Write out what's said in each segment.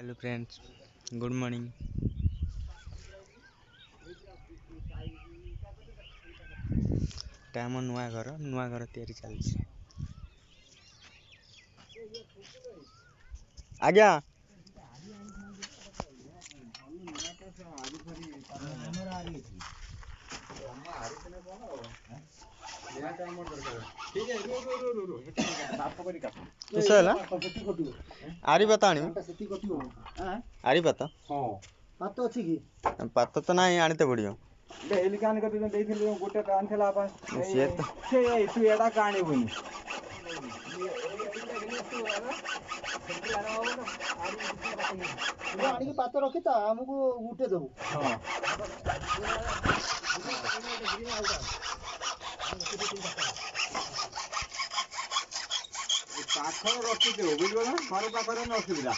Hello friends, good morning. आम नुआ घर तैयारी चलती। आज्ञा आरी पता आरी पता पात तो ना आनीते पड़ो गोटे तू एडा काणीबुनि पात रखी तो आमको उठे दबु पाखर रखी देव बुझल ना घर पाखे असुविधा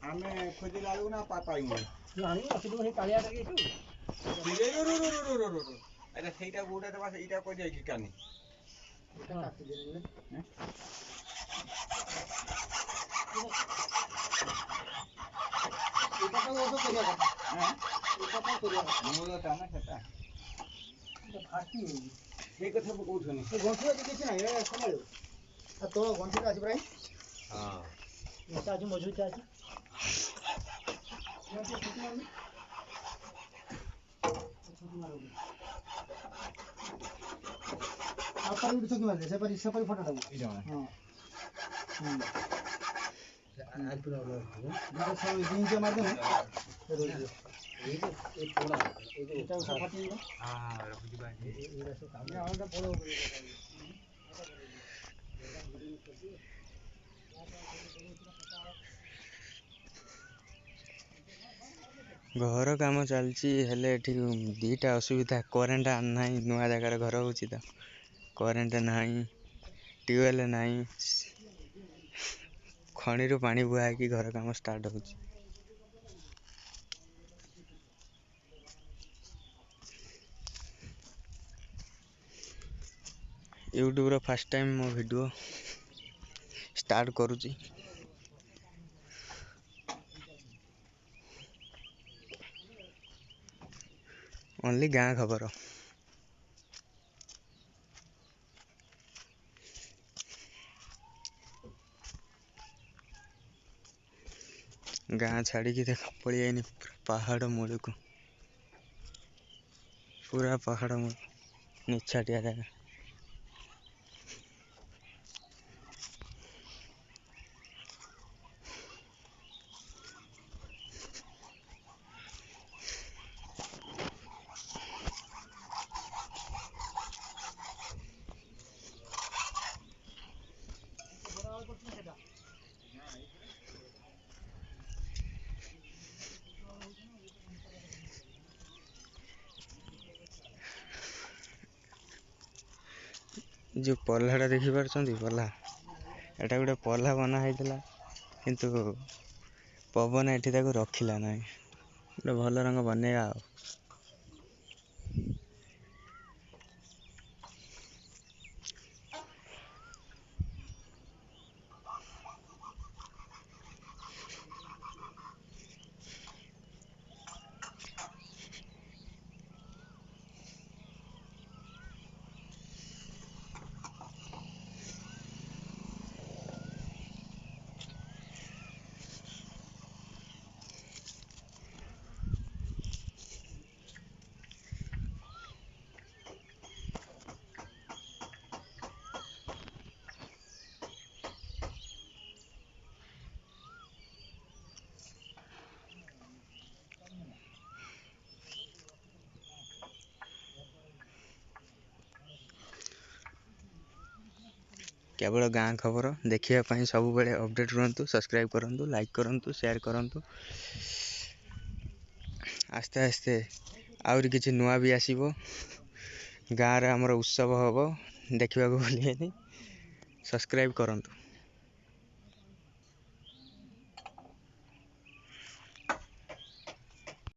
आम खोजला बेलू ना पाइबू कालिया সেইটা গোটা দেবা এইটা কই যাই কি কানি এটা কাটি দিলে এটা তো ওসব করিয়া কথা হ্যাঁ এটা তো করিয়া মূলটা না সেটা এটা ফাটি সেই কথা ମୁଁ কହୁছনি ସେ ଗଣ୍ଠି ଅଛି କିଛି ନାହିଁ ଏ ସମ୍ଭାଳିବ ଆଉ ତୋ ଗଣ୍ଠିଟା ଅଛି ପ୍ରାୟ ହଁ ଏଟା ଅଛି ମଜବୁତ ଅଛି आपन भी तो मार दे से पर फोटो डाल हां आज पूरा हो गया सब दिन से मार दे ना ये थोड़ा ये तो सब फाटी गया हां रखी बा ये सब काम ये आंदा पड़ो घर काम चलती दीटा असुविधा करेन्ट ना नुआ जगार घर हो करेन्ट ना ट्यूबवेल ना खणी रू पानी बुआ कि घर काम स्टार्ट हो यूट्यूब रो फर्स्ट टाइम मो वीडियो स्टार्ट करुची ओनली गाँ खबर गाँ छाड़ी देख पड़ी आईनी पहाड़ मूल को पूरा पहाड़ मूल निछाटिया जगह जो पल्हाटा देखी पार्टी पल्हा एटा गोटे पल्हा बना होता किंतु पवन एठी रखिला ना गोटे भल रंग बनैया केवल गाँ खबर देखा सब बेले अपडेट रुहतु सब्सक्राइब करूँ लाइक करूँ शेयर करूँ आस्ते आस्ते आउरी किछि नुआ भी आसीबो गाँव रे हमर उत्सव हबो देखा भूलिएनि सब्सक्राइब करूँ।